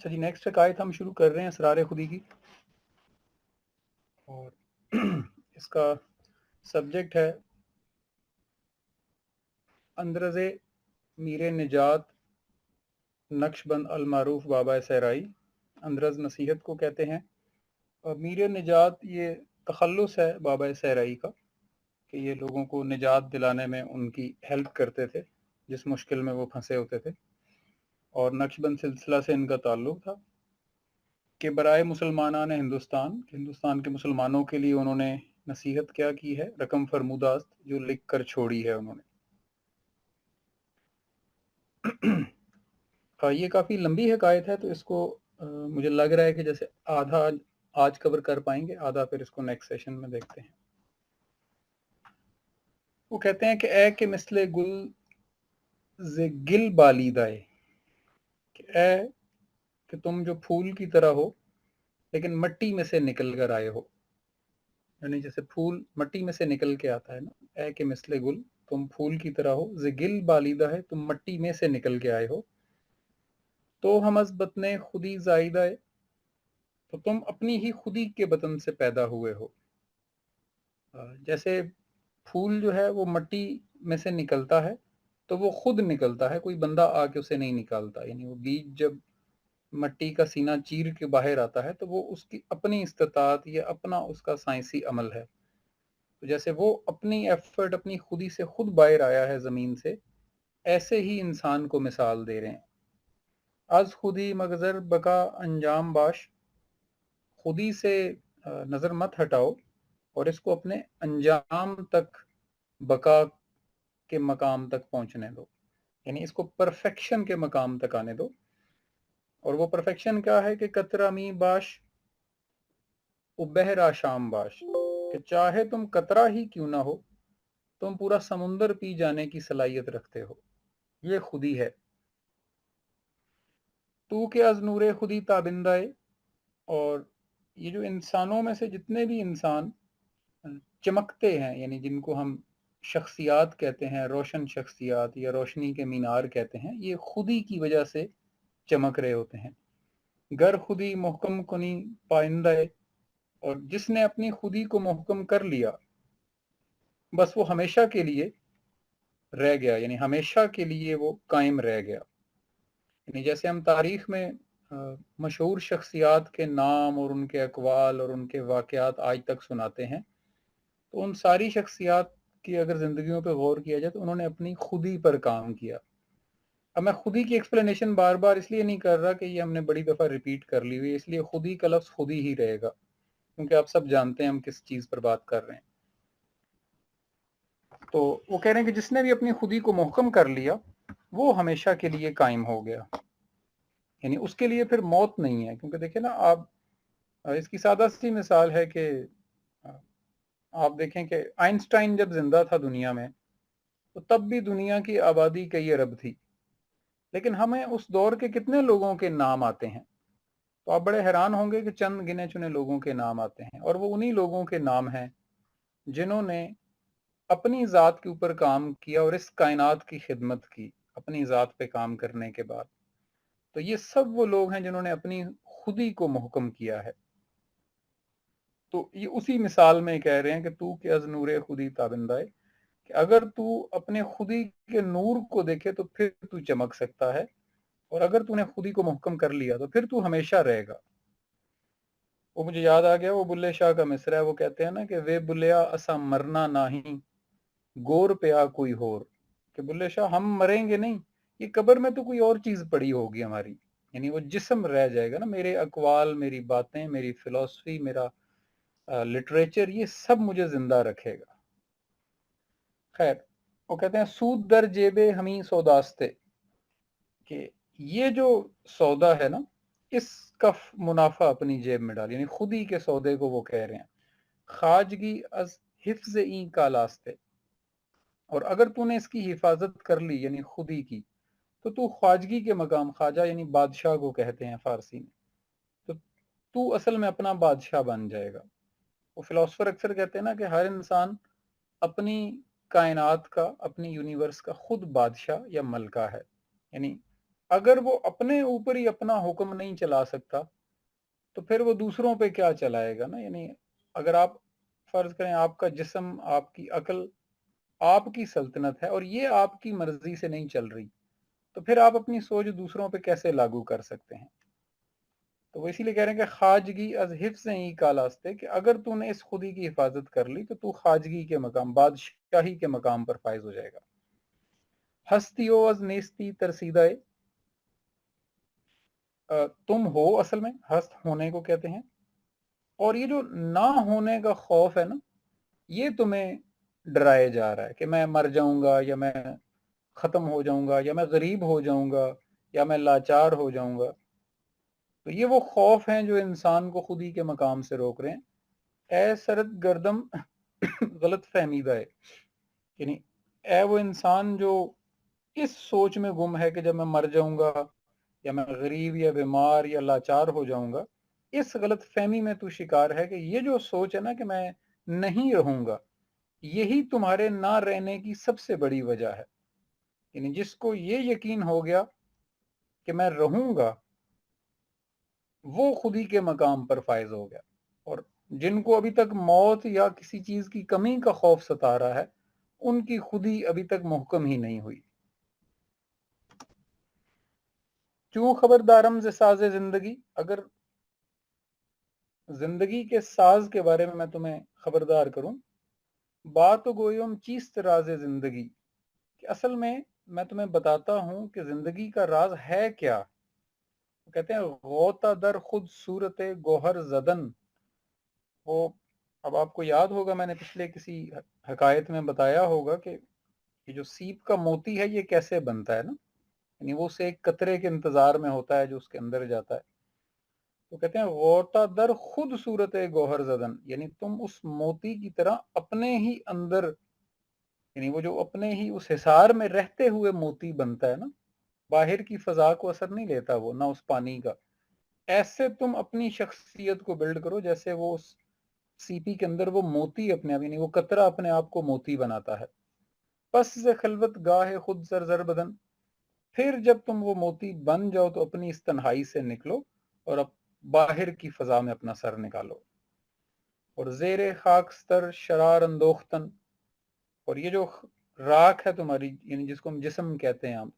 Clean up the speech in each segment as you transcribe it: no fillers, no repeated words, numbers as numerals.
اچھا جی، نیکسٹ عقائد ہم شروع کر رہے ہیں اسرار خودی کی، اور اس کا سبجیکٹ ہے اندرز میر نجات نقش بند المعروف بابا سہرائی۔ اندرز نصیحت کو کہتے ہیں، اور میر نجات یہ تخلص ہے بابا سہرائی کا کہ یہ لوگوں کو نجات دلانے میں ان کی ہیلپ کرتے تھے جس مشکل میں وہ پھنسے ہوتے تھے، اور نقش بند سلسلہ سے ان کا تعلق تھا کہ برائے مسلمانان ہندوستان کے مسلمانوں کے لیے انہوں نے نصیحت کیا کی ہے، رقم فرموداست جو لکھ کر چھوڑی ہے انہوں نے۔ یہ کافی لمبی حکایت ہے، تو اس کو مجھے لگ رہا ہے کہ جیسے آدھا آج کور کر پائیں گے، آدھا پھر اس کو نیکسٹ سیشن میں دیکھتے ہیں۔ وہ کہتے ہیں کہ اے کہ مثل گل ز گل بالیدائے، کہ اے کہ تم جو پھول کی طرح ہو لیکن مٹی میں سے نکل کر آئے ہو، یعنی جیسے پھول مٹی میں سے نکل کے آتا ہے نا، اے کہ مثل گل، تم پھول کی طرح ہو، ز گل بالیدہ ہے، تم مٹی میں سے نکل کے آئے ہو، تو ہم از بطن خودی زائدہ ہے، تو تم اپنی ہی خودی کے بطن سے پیدا ہوئے ہو۔ جیسے پھول جو ہے وہ مٹی میں سے نکلتا ہے تو وہ خود نکلتا ہے، کوئی بندہ آ کے اسے نہیں نکالتا، یعنی وہ بیج جب مٹی کا سینہ چیر کے باہر آتا ہے تو وہ اس کی اپنی استطاعت یا اپنا اس کا سائنسی عمل ہے۔ تو جیسے وہ اپنی ایفرٹ اپنی خودی سے خود باہر آیا ہے زمین سے، ایسے ہی انسان کو مثال دے رہے ہیں۔ از خودی مگزر بقا انجام باش، خودی سے نظر مت ہٹاؤ اور اس کو اپنے انجام تک، بقا کے مقام تک پہنچنے دو، یعنی اس کو پرفیکشن کے مقام تک آنے دو۔ اور وہ پرفیکشن کیا ہے کہ قطرہ می باش بہرا شام باش، کہ چاہے تم قطرہ ہی کیوں نہ ہو، تم پورا سمندر پی جانے کی صلاحیت رکھتے ہو، یہ خودی ہے۔ تو کہ از نور خودی تابندہ ہے، اور یہ جو انسانوں میں سے جتنے بھی انسان چمکتے ہیں، یعنی جن کو ہم شخصیات کہتے ہیں، روشن شخصیات یا روشنی کے مینار کہتے ہیں، یہ خودی کی وجہ سے چمک رہے ہوتے ہیں۔ گر خودی محکم کنی پائندہ ہے، اور جس نے اپنی خودی کو محکم کر لیا بس وہ ہمیشہ کے لیے رہ گیا، یعنی ہمیشہ کے لیے وہ قائم رہ گیا۔ یعنی جیسے ہم تاریخ میں مشہور شخصیات کے نام اور ان کے اقوال اور ان کے واقعات آج تک سناتے ہیں، تو ان ساری شخصیات کی اگر زندگیوں پہ غور کیا جائے تو انہوں نے اپنی خودی پر کام کیا۔ اب میں خودی کی ایکسپلینیشن بار بار اس لیے نہیں کر رہا کہ یہ ہم نے بڑی دفعہ ریپیٹ کر لی ہوئی، اس لیے خودی کا لفظ خودی ہی رہے گا، کیونکہ آپ سب جانتے ہیں ہم کس چیز پر بات کر رہے ہیں۔ تو وہ کہہ رہے ہیں کہ جس نے بھی اپنی خودی کو محکم کر لیا وہ ہمیشہ کے لیے قائم ہو گیا، یعنی اس کے لیے پھر موت نہیں ہے۔ کیونکہ دیکھیں نا آپ، اس کی سادہ سی مثال ہے کہ آپ دیکھیں کہ آئنسٹائن جب زندہ تھا دنیا میں تو تب بھی دنیا کی آبادی کئی ارب تھی، لیکن ہمیں اس دور کے کتنے لوگوں کے نام آتے ہیں؟ تو آپ بڑے حیران ہوں گے کہ چند گنے چنے لوگوں کے نام آتے ہیں، اور وہ انہی لوگوں کے نام ہیں جنہوں نے اپنی ذات کے اوپر کام کیا اور اس کائنات کی خدمت کی اپنی ذات پہ کام کرنے کے بعد۔ تو یہ سب وہ لوگ ہیں جنہوں نے اپنی خودی کو محکم کیا ہے۔ تو یہ اسی مثال میں کہہ رہے ہیں کہ تو کہ از نور خودی تابندہ ہے، کہ اگر تو اپنے خودی کے نور کو دیکھے تو پھر تو چمک سکتا ہے، اور اگر تو نے خودی کو محکم کر لیا تو پھر تو ہمیشہ رہے گا۔ وہ مجھے یاد آ گیا، وہ بلے شاہ کا مصرع ہے، وہ کہتے ہیں نا کہ وے بلیا اسا مرنا نہیں، گور پیا کوئی ہور، کہ بلے شاہ ہم مریں گے نہیں، یہ قبر میں تو کوئی اور چیز پڑی ہوگی ہماری، یعنی وہ جسم رہ جائے گا نا، میرے اقوال، میری باتیں، میری فلسفی، میرا لٹریچر، یہ سب مجھے زندہ رکھے گا۔ خیر، وہ کہتے ہیں سود در جیب ہمیں سوداستے، کہ یہ جو سودا ہے نا اس کا منافع اپنی جیب میں ڈال، یعنی خودی کے سودے کو وہ کہہ رہے ہیں۔ خواجگی از حفظ این کا لاستے، اور اگر تو نے اس کی حفاظت کر لی یعنی خودی کی، تو خواجگی کے مقام، خواجہ یعنی بادشاہ کو کہتے ہیں فارسی میں، تو اصل میں اپنا بادشاہ بن جائے گا۔ وہ فلاسفر اکثر کہتے ہیں نا کہ ہر انسان اپنی کائنات کا، اپنی یونیورس کا خود بادشاہ یا ملکہ ہے، یعنی اگر وہ اپنے اوپر ہی اپنا حکم نہیں چلا سکتا تو پھر وہ دوسروں پہ کیا چلائے گا نا. یعنی اگر آپ فرض کریں آپ کا جسم، آپ کی عقل آپ کی سلطنت ہے اور یہ آپ کی مرضی سے نہیں چل رہی، تو پھر آپ اپنی سوچ دوسروں پہ کیسے لاگو کر سکتے ہیں؟ تو وہ اسی لیے کہہ رہے ہیں کہ خواجگی از حفظ ہی کالاستے، کہ اگر تو نے اس خودی کی حفاظت کر لی تو تو خواجگی کے مقام، بادشاہی کے مقام پر فائز ہو جائے گا. ہستیو از نیستی ترسیدہ، تم ہو اصل میں ہست ہونے کو کہتے ہیں، اور یہ جو نہ ہونے کا خوف ہے نا، یہ تمہیں ڈرائے جا رہا ہے کہ میں مر جاؤں گا، یا میں ختم ہو جاؤں گا، یا میں غریب ہو جاؤں گا، یا میں لاچار ہو جاؤں گا. تو یہ وہ خوف ہیں جو انسان کو خودی کے مقام سے روک رہے ہیں. اے سرد گردم غلط فہمیدہ ہے، یعنی اے وہ انسان جو اس سوچ میں گم ہے کہ جب میں مر جاؤں گا، یا میں غریب یا بیمار یا لاچار ہو جاؤں گا، اس غلط فہمی میں تو شکار ہے کہ یہ جو سوچ ہے نا کہ میں نہیں رہوں گا، یہی تمہارے نہ رہنے کی سب سے بڑی وجہ ہے. یعنی جس کو یہ یقین ہو گیا کہ میں رہوں گا، وہ خودی کے مقام پر فائز ہو گیا. اور جن کو ابھی تک موت یا کسی چیز کی کمی کا خوف ستا رہا ہے، ان کی خودی ابھی تک محکم ہی نہیں ہوئی. کیوں خبردارم سے ساز زندگی، اگر زندگی کے ساز کے بارے میں تمہیں خبردار کروں، بات گویم چیست راز زندگی، کہ اصل میں تمہیں بتاتا ہوں کہ زندگی کا راز ہے کیا. کہتے ہیں غوطہ در خود صورت گوہر زدن. وہ اب آپ کو یاد ہوگا، میں نے پچھلے کسی حکایت میں بتایا ہوگا کہ یہ جو سیپ کا موتی ہے یہ کیسے بنتا ہے نا. یعنی وہ اسے ایک قطرے کے انتظار میں ہوتا ہے جو اس کے اندر جاتا ہے. تو کہتے ہیں غوطہ در خود صورت گوہر زدن، یعنی تم اس موتی کی طرح اپنے ہی اندر، یعنی وہ جو اپنے ہی اس حصار میں رہتے ہوئے موتی بنتا ہے نا، باہر کی فضا کو اثر نہیں لیتا وہ، نہ اس پانی کا. ایسے تم اپنی شخصیت کو بلڈ کرو جیسے وہ اس سی پی کے اندر وہ موتی اپنے آپ، یعنی وہ قطرہ اپنے آپ کو موتی بناتا ہے. پس سے خلوت گاہ خود زر بدن، پھر جب تم وہ موتی بن جاؤ تو اپنی اس تنہائی سے نکلو اور اب باہر کی فضا میں اپنا سر نکالو. اور زیر خاکستر شرار اندوختن، اور یہ جو راکھ ہے تمہاری، یعنی جس کو ہم جسم کہتے ہیں، ہم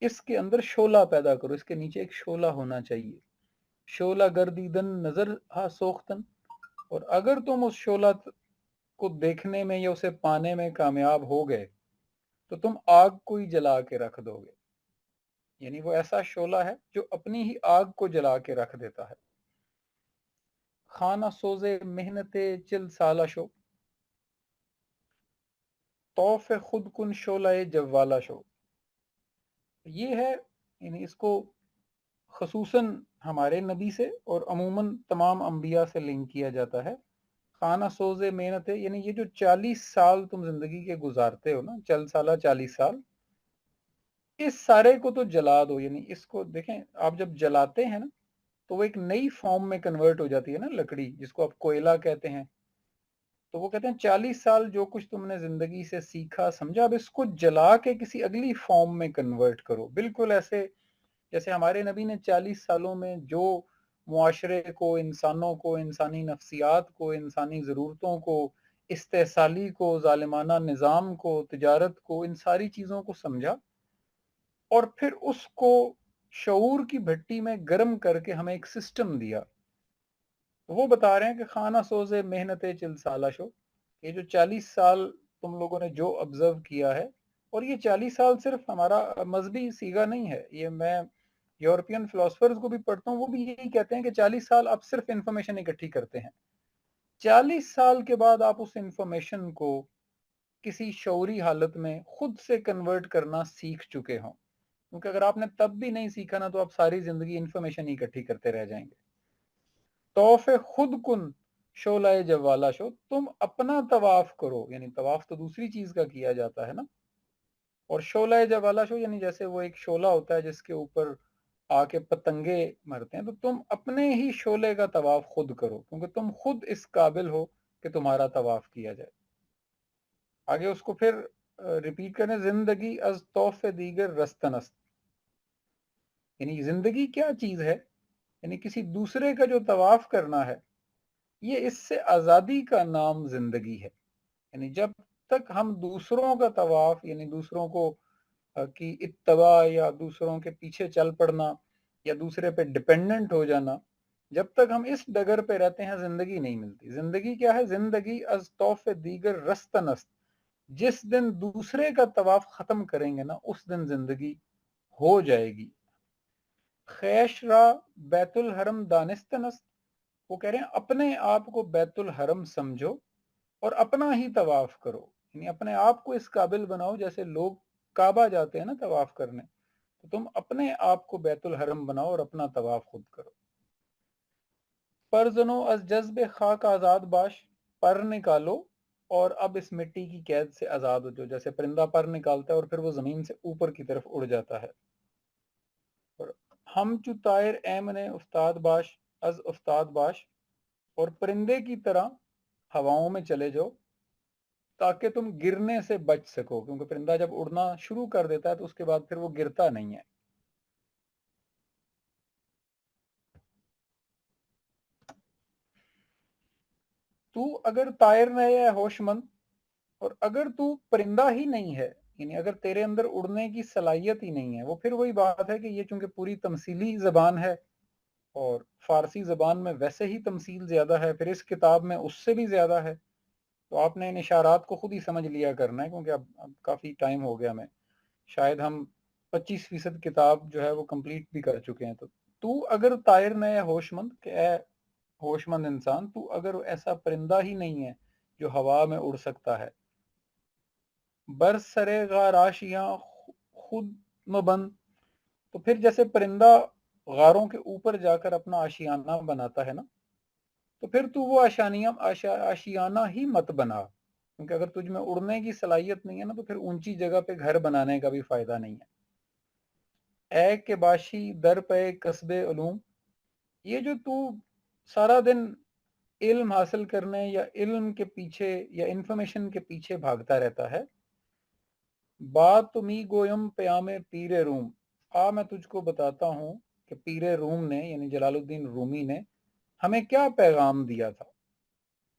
اس کے اندر شعلہ پیدا کرو، اس کے نیچے ایک شعلہ ہونا چاہیے. شعلہ گردیدن نظر ہا سوختن، اور اگر تم اس شعلہ کو دیکھنے میں یا اسے پانے میں کامیاب ہو گئے تو تم آگ کو ہی جلا کے رکھ دو گے. یعنی وہ ایسا شعلہ ہے جو اپنی ہی آگ کو جلا کے رکھ دیتا ہے. خانہ سوزے محنت چل سالہ شو، توف خود کن شعلہ جوالا شو. یہ ہے، یعنی اس کو خصوصاً ہمارے نبی سے اور عموماً تمام انبیاء سے لنک کیا جاتا ہے. خانہ سوز محنت، یعنی یہ جو 40 سال تم زندگی کے گزارتے ہو نا، چل سالہ 40 سال، اس سارے کو تو جلا دو. یعنی اس کو دیکھیں، آپ جب جلاتے ہیں نا تو وہ ایک نئی فارم میں کنورٹ ہو جاتی ہے نا لکڑی، جس کو آپ کوئلہ کہتے ہیں. تو وہ کہتے ہیں 40 سال جو کچھ تم نے زندگی سے سیکھا سمجھا، اب اس کو جلا کے کسی اگلی فارم میں کنورٹ کرو. بالکل ایسے جیسے ہمارے نبی نے 40 سالوں میں جو معاشرے کو، انسانوں کو، انسانی نفسیات کو، انسانی ضرورتوں کو، استحصالی کو، ظالمانہ نظام کو، تجارت کو، ان ساری چیزوں کو سمجھا اور پھر اس کو شعور کی بھٹی میں گرم کر کے ہمیں ایک سسٹم دیا. وہ بتا رہے ہیں کہ خانہ سوز محنت چل سالہ شو، یہ جو 40 سال تم لوگوں نے جو آبزرو کیا ہے، اور یہ 40 سال صرف ہمارا مذہبی سیگا نہیں ہے، یہ میں یورپین فلاسفرز کو بھی پڑھتا ہوں، وہ بھی یہی کہتے ہیں کہ 40 سال آپ صرف انفارمیشن اکٹھی کرتے ہیں. 40 سال کے بعد آپ اس انفارمیشن کو کسی شعوری حالت میں خود سے کنورٹ کرنا سیکھ چکے ہوں. کیونکہ اگر آپ نے تب بھی نہیں سیکھا نا تو آپ ساری زندگی انفارمیشن اکٹھی کرتے رہ جائیں گے. توف خود کن شعلہ جوالا شو، تم اپنا طواف کرو. یعنی طواف تو دوسری چیز کا کیا جاتا ہے نا، اور شعلہ جوالا شو یعنی جیسے وہ ایک شعلہ ہوتا ہے جس کے اوپر آ کے پتنگے مرتے ہیں، تو تم اپنے ہی شعلے کا طواف خود کرو، کیونکہ تم خود اس قابل ہو کہ تمہارا طواف کیا جائے. آگے اس کو پھر ریپیٹ کریں، زندگی از توف دیگر رستن است، यानी जिंदगी क्या चीज है, यानी किसी दूसरे का जो तवाफ करना है, ये इससे आजादी का नाम जिंदगी है। यानी जब तक हम दूसरों का तवाफ यानी दूसरों को की इत्तबा या दूसरों के पीछे चल पड़ना या दूसरे पे डिपेंडेंट हो जाना, जब तक हम इस डगर पे रहते हैं जिंदगी नहीं मिलती। जिंदगी क्या है? जिंदगी अज तौफ दीगर रस्तनस्त, जिस दिन दूसरे का तवाफ खत्म करेंगे ना, उस दिन जिंदगी हो जाएगी। खैशरा बैतुल हरम दानिस्तनस्त, वो कह रहे हैं अपने आप को बैतुल हरम समझो और अपना ही तवाफ करो, यानी अपने आप को इस काबिल बनाओ, जैसे लोग काबा जाते हैं ना तवाफ करने, तो तुम अपने आप को बैतुल हरम बनाओ और अपना तवाफ खुद करो। पर जनो अज जज्ब खाक आजाद बाश, पर निकालो और अब इस मिट्टी की कैद से आजाद हो जाओ। जैसे परिंदा पर निकालता है और फिर वो जमीन से ऊपर की तरफ उड़ जाता है। और हम चुतायर एमने उस्ताद बाश अज उस्ताद बाश, और परिंदे की तरह हवाओं में चले जाओ ताकि तुम गिरने से बच सको, क्योंकि परिंदा जब उड़ना शुरू कर देता है तो उसके बाद फिर वो गिरता नहीं है। तू अगर तायर नहीं है होशमंद, और अगर तू परिंदा ही नहीं है, यानी अगर तेरे अंदर उड़ने की सलाहियत ही नहीं है, वो फिर वही बात है कि ये चूंकि पूरी तमसीली जबान है और फारसी जबान में वैसे ही तमसील ज्यादा है, फिर इस किताब में उससे भी ज्यादा है, तो आपने इन इशारात को खुद ही समझ लिया करना है, क्योंकि अब काफी टाइम हो गया, मैं शायद हम 25% किताब जो है वो कंप्लीट भी कर चुके हैं। तो तू अगर तायर न है होशमंद, कि ए होशमंद इंसान, तू अगर ऐसा परिंदा ही नहीं है जो हवा में उड़ सकता है। बरसरे गाराशियां खुद मबंद, तो फिर जैसे परिंदा गारों के ऊपर जाकर अपना आशियाना बनाता है ना, तो फिर तू वो आशियाना ही मत बना, क्योंकि अगर तुझ में उड़ने की सलाहियत नहीं है ना, तो फिर ऊंची जगह पे घर बनाने का भी फायदा नहीं है। ए के बाशी दर पे कस्बे उलूम, ये जो तू सारा दिन इल्म हासिल करने या इल्म के पीछे या इंफॉर्मेशन के पीछे भागता रहता है। बात तुम्ही गोयम प्यामे पीरे रूम, मैं तुझको बताता हूँ कि पीरे रूम ने यानी जलालुद्दीन रूमी ने हमें क्या पैगाम दिया था।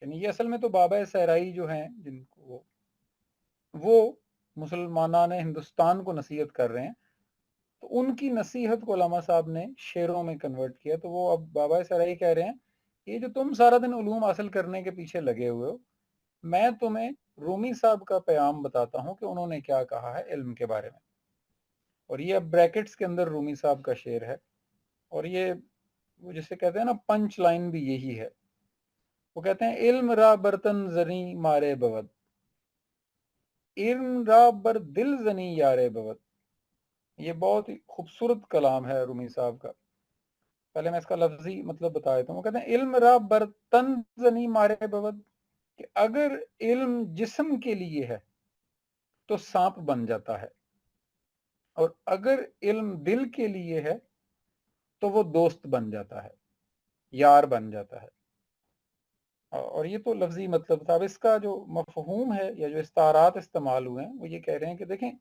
यानी ये असल में तो बाबा सहराई जो हैं, जिनको वो मुसलमाना ने हिंदुस्तान को नसीहत कर रहे हैं, तो उनकी नसीहत को उलमा साहब ने शेरों में कन्वर्ट किया। तो वो अब बाबा सहराई कह रहे हैं, ये जो तुम सारा दिन उलूम हासिल करने के पीछे लगे हुए हो, मैं तुम्हें रूमी साहब का पैगाम बताता हूँ कि उन्होंने क्या कहा है इल्म के बारे में। और ये अब ब्रैकेट्स के अंदर रूमी साहब का शेर है, और ये वो जिसे कहते हैं ना पंच लाइन भी यही है। वो कहते हैं इल्म रा बर्तन जनी मारे बवत, इल्म रा बर दिल जनी यारे बवत। ये बहुत ही खूबसूरत कलाम है रूमी साहब का। पहले मैं इसका लफ्जी मतलब बता देता हूँ। वो कहते हैं इल्म रा बर्तन जनी मारे बवत, कि अगर इल्म जिस्म के लिए है तो सांप बन जाता है, और अगर इल्म दिल के लिए है तो वो दोस्त बन जाता है, यार बन जाता है। और ये तो लफ्जी मतलब था। अब इसका जो मफहूम है या जो इस्तारात इस्तेमाल हुए हैं, वो ये कह रहे हैं कि देखें,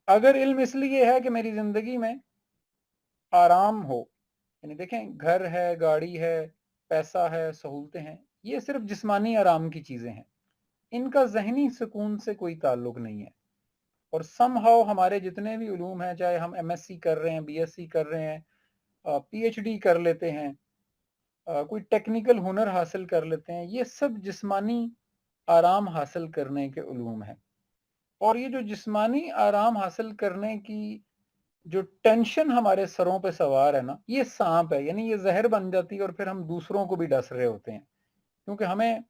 अगर इल्म इसलिए है कि मेरी जिंदगी में आराम हो, यानी देखें घर है, गाड़ी है, पैसा है, सहूलतें हैं, ये सिर्फ जिस्मानी आराम की चीजें हैं, इनका जहनी सुकून से कोई ताल्लुक नहीं है। और समहाउ हमारे जितने भी उलूम हैं, चाहे हम एमएससी कर रहे हैं, बीएससी कर रहे हैं, पीएचडी कर लेते हैं, कोई टेक्निकल हुनर हासिल कर लेते हैं, ये सब जिस्मानी आराम हासिल करने के उलूम हैं। और ये जो जिस्मानी आराम हासिल करने की जो टेंशन हमारे सरों पे सवार है ना, ये सांप है, यानी ये जहर बन जाती है, और फिर हम दूसरों को भी डस रहे होते हैं, क्योंकि हमें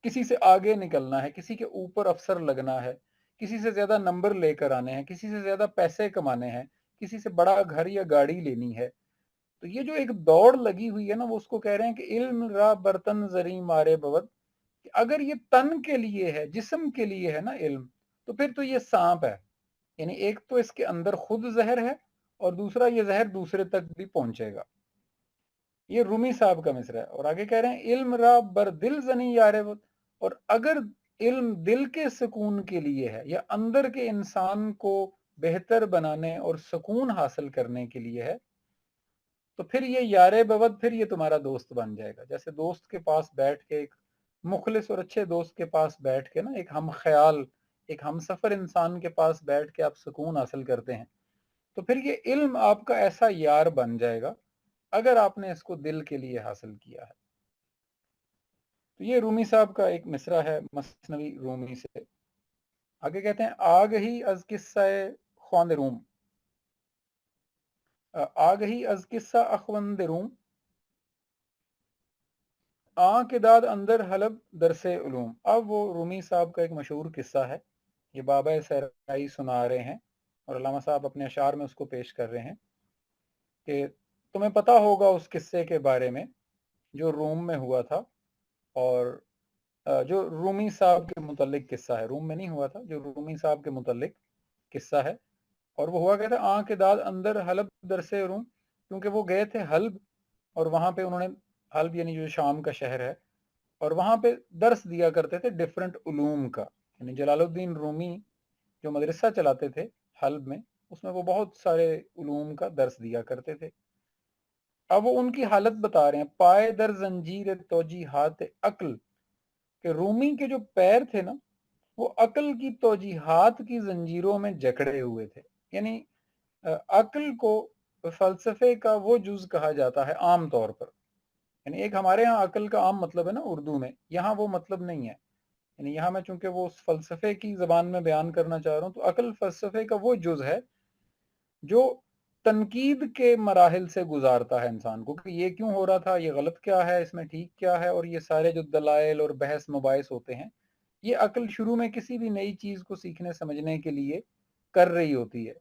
किसी से आगे निकलना है, किसी के ऊपर अफसर लगना है, किसी से ज्यादा नंबर लेकर आने हैं, किसी से ज्यादा पैसे कमाने हैं, किसी से बड़ा घर या गाड़ी लेनी है। तो ये जो एक दौड़ लगी हुई है ना, वो उसको कह रहे हैं कि इल्म रा बर्तन जरी मारे बवत, कि अगर ये तन के लिए है, जिस्म के लिए है ना इल्म, तो फिर तो ये सांप है। यानी एक तो इसके अंदर खुद जहर है, और दूसरा ये जहर दूसरे तक भी पहुंचेगा। ये रूमी साहब का मिसरा है। और आगे कह रहे हैं इल्म रा बर दिल जनी यारे वत, और अगर इल्म दिल के सुकून के लिए है या अंदर के इंसान को बेहतर बनाने और सुकून हासिल करने के लिए है, तो फिर ये यारे बवद, फिर ये तुम्हारा दोस्त बन जाएगा। जैसे दोस्त के पास बैठ के, एक मुखलिस और अच्छे दोस्त के पास बैठ के ना, एक हम ख्याल, एक हम सफ़र इंसान के पास बैठ के आप सुकून हासिल करते हैं, तो फिर ये इल्म आपका ऐसा यार बन जाएगा अगर आपने इसको दिल के लिए हासिल किया है। तो ये रूमी साहब का एक मिसरा है मसनवी रूमी से। आगे कहते हैं, आग ही अज किस्सा ख्वान रूम, आग ही अज किस्सा अखवंद रूम, के दाद अंदर हलब दरसे उलूम। अब वो रूमी साहब का एक मशहूर किस्सा है, ये बाबा सहराई सुना रहे हैं और अल्लामा साहब अपने अशार में उसको पेश कर रहे हैं कि तुम्हें पता होगा उस किस्से के बारे में जो रोम में हुआ था, और जो रूमी साहब के मुतल्लिक किस्सा है, रूम में नहीं हुआ था, जो रूमी साहब के मुतल्लिक किस्सा है। और वो हुआ क्या था, आँख के दाद अंदर हलब दरसे रूम, क्योंकि वो गए थे हल्ब, और वहाँ पे उन्होंने, हल्ब यानी जो शाम का शहर है, और वहाँ पे दर्स दिया करते थे डिफरेंट उलूम का। यानी जलालुद्दीन रूमी जो मदरसा चलाते थे हल्ब में, उसमें वो बहुत सारे उलूम का दर्स दिया करते थे। अब वो उनकी हालत बता रहे हैं, पाए दर जंजीर तोजीहात अक्ल, कि रूमी के जो पैर थे ना, वो अक्ल की तोजीहात की जंजीरों में जकड़े हुए थे। यानी अक्ल को फलसफे का वो जुज कहा जाता है आम तौर पर। यानी एक हमारे यहाँ अक्ल का आम मतलब है ना उर्दू में, यहाँ वो मतलब नहीं है। यानी यहाँ मैं चूंकि वो उस फलसफे की जबान में बयान करना चाह रहा हूँ, तो अक्ल फलसफे का वो जुज है जो तनकीद के मराहिल से गुजारता है इंसान को, कि ये क्यों हो रहा था, ये गलत क्या है, इसमें ठीक क्या है, और ये सारे जो दलाइल और बहस मुबाहिस होते हैं, ये अक्ल शुरू में किसी भी नई चीज को सीखने समझने के लिए कर रही होती है।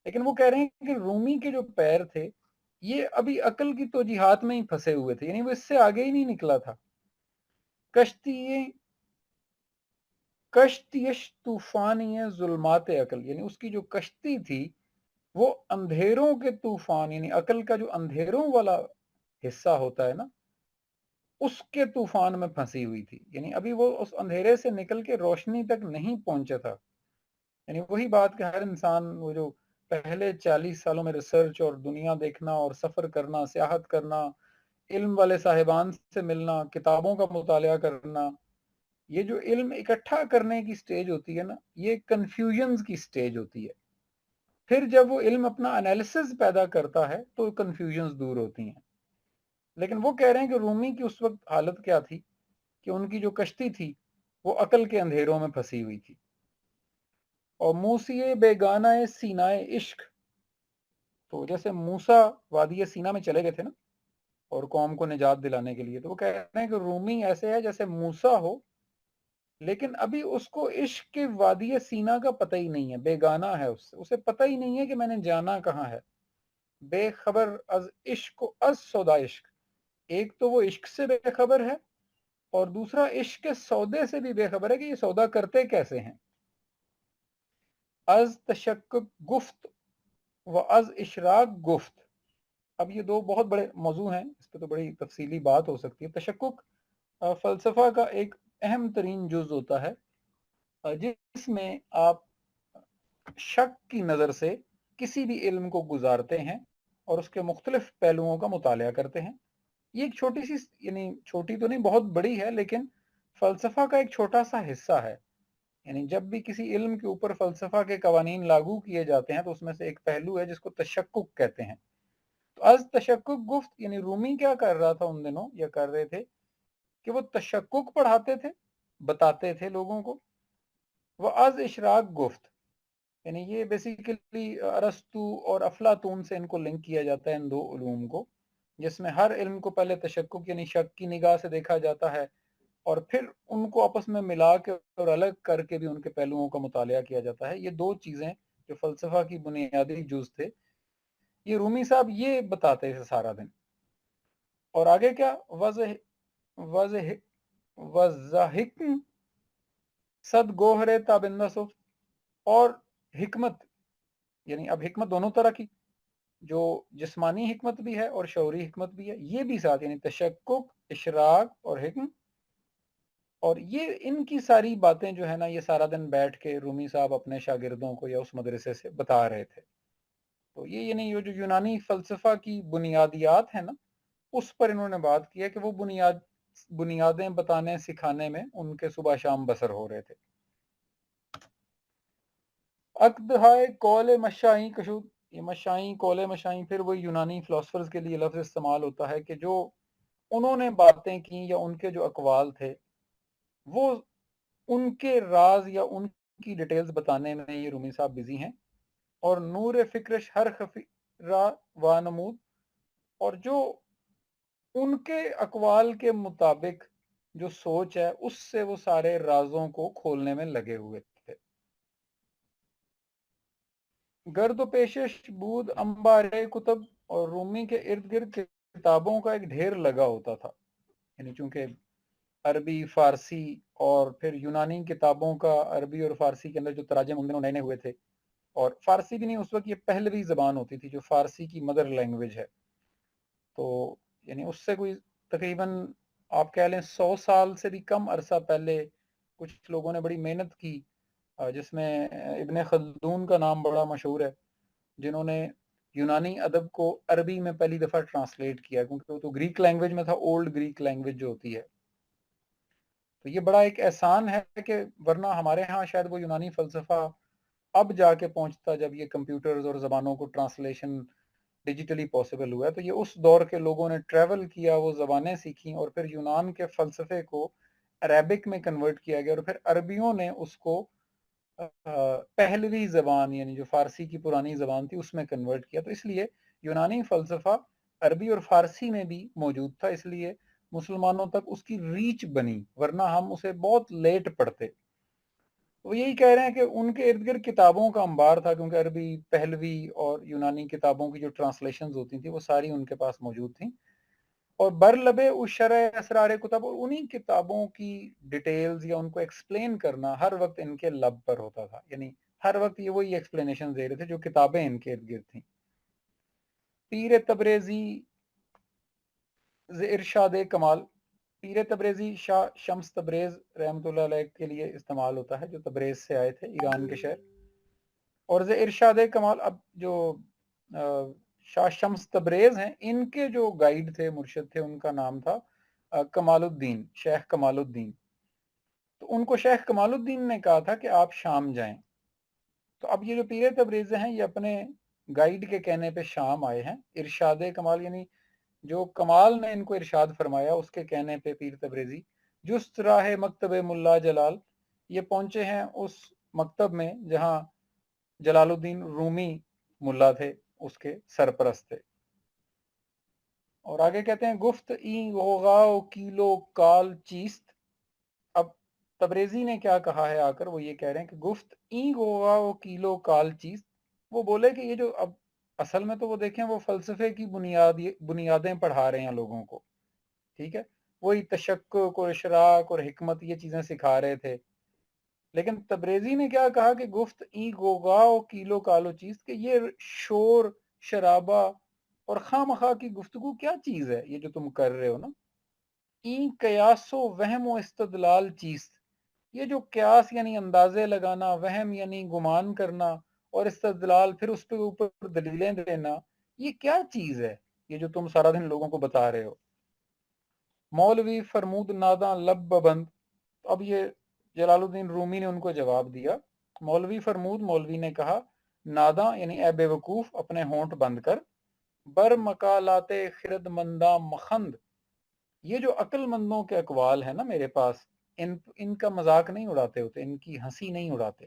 लेकिन वो कह रहे हैं कि रूमी के जो पैर थे, ये अभी अक्ल की तोजीहात में ही फंसे हुए थे, यानी वो इससे आगे ही नहीं निकला था। कश्ती कश्तियश तूफानी जुल्मात अकल, यानी उसकी जो कश्ती थी वो अंधेरों के तूफान, यानी अकल का जो अंधेरों वाला हिस्सा होता है ना, उसके तूफान में फंसी हुई थी। यानी अभी वो उस अंधेरे से निकल के रोशनी तक नहीं पहुंचा था। यानी वही बात कि हर इंसान, वो जो पहले 40 सालों में रिसर्च और दुनिया देखना और सफ़र करना, सियाहत करना, इल्म वाले साहिबान से मिलना, किताबों का मुतालिया करना, ये जो इल्म इकट्ठा करने की स्टेज होती है ना, ये कंफ्यूजन्स की स्टेज होती है। फिर जब वो इल्म अपना एनालिसिस पैदा करता है तो कंफ्यूजन्स दूर होती हैं। लेकिन वो कह रहे हैं कि रूमी की उस वक्त हालत क्या थी, कि उनकी जो कश्ती थी वो अकल के अंधेरों में फंसी हुई थी। और मूसी बेगाना सीनाए इश्क, तो जैसे मूसा वादी सीना में चले गए थे ना और कौम को निजात दिलाने के लिए, तो वो कह रहे हैं कि रूमी ऐसे है जैसे मूसा हो, लेकिन अभी उसको इश्क के वादी सीना का पता ही नहीं है, बेगाना है उससे, उसे पता ही नहीं है कि मैंने जाना कहाँ है। बेखबर अज इश्क अज सौदा इश्क, एक तो वो इश्क से बेखबर है, और दूसरा इश्क के सौदे से भी बेखबर है कि ये सौदा करते कैसे हैं। अज तशक्कुक गुफ्त व अज इशराक गुफ्त, अब ये दो बहुत बड़े मौजू हैं, इस पर तो बड़ी तफसीली बात हो सकती है। तशक्कुक फलसफा का एक अहम तरीन जुज होता है, जिसमें आप शक की नज़र से किसी भी इल्म को गुजारते हैं और उसके मुख्तलिफ पहलुओं का मुतालिया करते हैं। ये एक छोटी सी, यानी छोटी तो नहीं, बहुत बड़ी है, लेकिन फलसफा का एक छोटा सा हिस्सा है। यानी जब भी किसी इल्म के ऊपर फलसफा के कवानीन लागू किए जाते हैं तो उसमें से एक पहलू है जिसको तशक्कुक कहते हैं। तो आज तशक्कुक गुफ्त, यानी रूमी क्या कर रहा था उन दिनों, या कर रहे थे कि वो तशक्कुक पढ़ाते थे, बताते थे लोगों को। वो आज इशराक गुफ्त, यानी ये बेसिकली अरस्तु और अफलातून से इनको लिंक किया जाता है, इन दो उलूम को, जिसमें हर इल्म को पहले तशक्कुक यानी शक की निगाह से देखा जाता है, और फिर उनको आपस में मिला के और अलग करके भी उनके पहलुओं का मुतालिया किया जाता है। ये दो चीज़ें जो फ़लसफ़ा की बुनियादी जुज़ थे, ये रूमी साहब ये बताते थे सारा दिन। और आगे क्या, वज़ह वज़ह वज़ाहिक्म सद गोहरे ताबिंदा सुफ, और हिकमत, यानी अब हिकमत दोनों तरह की, जो जिस्मानी हिकमत भी है और शौरी हिकमत भी है, ये भी साथ, यानी तशक्कुक, इशराक और हिक्म, اور یہ ان کی ساری باتیں جو ہے نا یہ سارا دن بیٹھ کے رومی صاحب اپنے شاگردوں کو یا اس مدرسے سے بتا رہے تھے. تو یہ یعنی یہ جو یونانی فلسفہ کی بنیادیات ہیں نا اس پر انہوں نے بات کی ہے کہ وہ بنیادیں بتانے سکھانے میں ان کے صبح شام بسر ہو رہے تھے. اقدہائے قول مشائیں کشود، یہ مشائیں قول مشائیں پھر وہ یونانی فلاسفرز کے لیے لفظ استعمال ہوتا ہے کہ جو انہوں نے باتیں کی یا ان کے جو اقوال تھے وہ ان کے راز یا ان کی ڈیٹیلز بتانے میں یہ رومی صاحب بزی ہیں. اور نور فکرش ہر خفیرہ و نمود، اور جو ان کے اقوال کے مطابق جو سوچ ہے اس سے وہ سارے رازوں کو کھولنے میں لگے ہوئے تھے. گرد و پیشش بود انبارِ کتب، اور رومی کے ارد گرد کتابوں کا ایک ڈھیر لگا ہوتا تھا. یعنی چونکہ عربی فارسی اور پھر یونانی کتابوں کا عربی اور فارسی کے اندر جو تراجم ان دنوں نئے نئے ہوئے تھے، اور فارسی بھی نہیں، اس وقت یہ پہلوی زبان ہوتی تھی جو فارسی کی مدر لینگویج ہے. تو یعنی اس سے کوئی تقریباً آپ کہہ لیں 100 سال سے بھی کم عرصہ پہلے کچھ لوگوں نے بڑی محنت کی، جس میں ابن خلدون کا نام بڑا مشہور ہے، جنہوں نے یونانی ادب کو عربی میں پہلی دفعہ ٹرانسلیٹ کیا، کیونکہ وہ تو گریک لینگویج میں تھا، اولڈ گریک لینگویج جو ہوتی ہے. تو یہ بڑا ایک احسان ہے کہ ورنہ ہمارے ہاں شاید وہ یونانی فلسفہ اب جا کے پہنچتا جب یہ کمپیوٹرز اور زبانوں کو ٹرانسلیشن ڈیجیٹلی پاسبل ہوا ہے. تو یہ اس دور کے لوگوں نے ٹریول کیا، وہ زبانیں سیکھیں، اور پھر یونان کے فلسفے کو عربک میں کنورٹ کیا گیا، اور پھر عربیوں نے اس کو پہلوی زبان یعنی جو فارسی کی پرانی زبان تھی اس میں کنورٹ کیا. تو اس لیے یونانی فلسفہ عربی اور فارسی میں بھی موجود تھا، اس لیے مسلمانوں تک اس کی ریچ بنی، ورنہ ہم اسے بہت لیٹ پڑھتے. وہ یہی کہہ رہے ہیں کہ ان کے ارد گرد کتابوں کا انبار تھا، کیونکہ عربی پہلوی اور یونانی کتابوں کی جو ٹرانسلیشنز ہوتی تھیں وہ ساری ان کے پاس موجود تھیں. اور برلبے اس شرح اسرار کتب، اور انہی کتابوں کی ڈیٹیلز یا ان کو ایکسپلین کرنا ہر وقت ان کے لب پر ہوتا تھا. یعنی ہر وقت یہ وہی ایکسپلینیشن دے رہے تھے جو کتابیں ان کے ارد گرد تھیں. پیر تبریزی ارشاد کمال، پیر تبریزی شاہ شمس تبریز رحمۃ اللہ علیہ کے لیے استعمال ہوتا ہے، جو تبریز سے آئے تھے، ایران کے شہر. اور ارشاد کمال، اب جو شاہ شمس تبریز ہیں ان کے جو گائیڈ تھے، مرشد تھے، ان کا نام تھا کمال الدین، شیخ کمال الدین. تو ان کو شیخ کمال الدین نے کہا تھا کہ آپ شام جائیں. تو اب یہ جو پیر تبریز ہیں یہ اپنے گائیڈ کے کہنے پہ شام آئے ہیں. ارشاد کمال یعنی جو کمال نے ان کو ارشاد فرمایا اس کے کہنے پہ پیر تبریزی جست راہ مکتب ملا جلال، یہ پہنچے ہیں اس مکتب میں جہاں جلال الدین رومی ملا تھے، اس کے سرپرست تھے. اور آگے کہتے ہیں گفت این غوغا کیلو کال چیست. اب تبریزی نے کیا کہا ہے آ کر، وہ یہ کہہ رہے ہیں کہ گفت این غوغا کیلو کال چیست. وہ بولے کہ یہ جو اب اصل میں تو وہ دیکھیں وہ فلسفے کی بنیادیں پڑھا رہے ہیں لوگوں کو، ٹھیک ہے، وہی تشکک اور اشراق اور حکمت یہ چیزیں سکھا رہے تھے. لیکن تبریزی نے کیا کہا کہ گفت ای گوگاؤ کیلو کالو چیز، کہ یہ شور شرابہ اور خواہ مخواہ کی گفتگو کیا چیز ہے یہ جو تم کر رہے ہو نا. ای قیاس و وہم و استدلال چیز، یہ جو قیاس یعنی اندازے لگانا، وہم یعنی گمان کرنا، اور استدلال پھر اس پہ اوپر دلیلیں دینا، یہ کیا چیز ہے یہ جو تم سارا دن لوگوں کو بتا رہے ہو. مولوی فرمود ناداں لب بند. اب یہ جلال الدین رومی نے ان کو جواب دیا. مولوی فرمود، مولوی نے کہا، ناداں یعنی اے بے وقوف، اپنے ہونٹ بند کر، بر مقالات خرد منداں مخند، یہ جو عقل مندوں کے اقوال ہیں نا میرے پاس، ان کا مذاق نہیں اڑاتے ہوتے، ان کی ہنسی نہیں اڑاتے.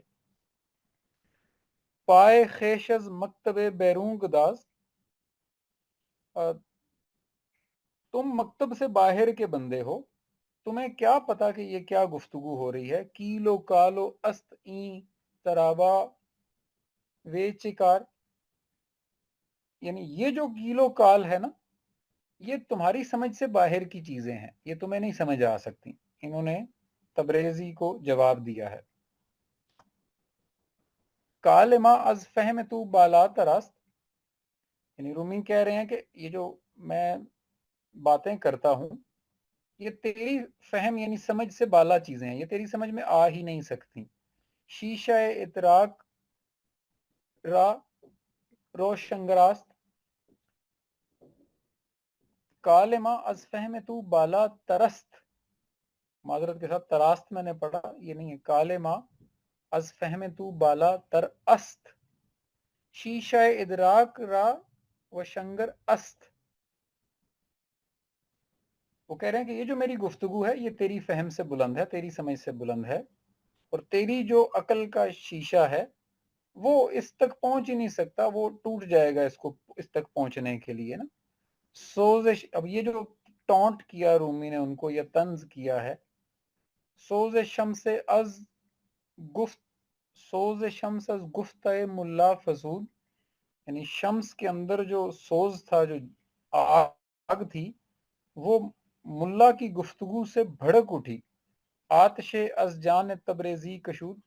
پائے خیش از مکتب بیرون گداز، تم مکتب سے باہر کے بندے ہو، تمہیں کیا پتا کہ یہ کیا گفتگو ہو رہی ہے. کیلو کالو است این ترابا وے چکار، یعنی یہ جو کیلو کال ہے نا یہ تمہاری سمجھ سے باہر کی چیزیں ہیں، یہ تمہیں نہیں سمجھ آ سکتی. انہوں نے تبریزی کو جواب دیا ہے. کالما از فہم تو بالا تراست، یعنی رومی کہہ رہے ہیں کہ یہ جو میں باتیں کرتا ہوں یہ تیری فہم یعنی سمجھ سے بالا چیزیں ہیں، یہ تیری سمجھ میں آ ہی نہیں سکتی. شیشہ اتراک را روشنگراست کالما از فہم تو بالا ترست. معذرت کے ساتھ تراست میں نے پڑھا، یہ نہیں ہے. کالما از فہم تو بالا تر است شیشہ ادراک را و شنگر است. وہ کہہ رہے ہیں کہ یہ جو میری گفتگو ہے یہ تیری فہم سے بلند ہے، تیری سمجھ سے بلند ہے، اور تیری جو عقل کا شیشہ ہے وہ اس تک پہنچ ہی نہیں سکتا، وہ ٹوٹ جائے گا اس کو اس تک پہنچنے کے لیے نا. سوزش، اب یہ جو ٹونٹ کیا رومی نے ان کو یا طنز کیا ہے، سوز شمس از گفت، سوز شمس از گفتہ ملا فزود، یعنی شمس کے اندر جو سوز تھا، جو آگ تھی، وہ ملا کی گفتگو سے بھڑک اٹھی. آتش از جان تبریزی کشود،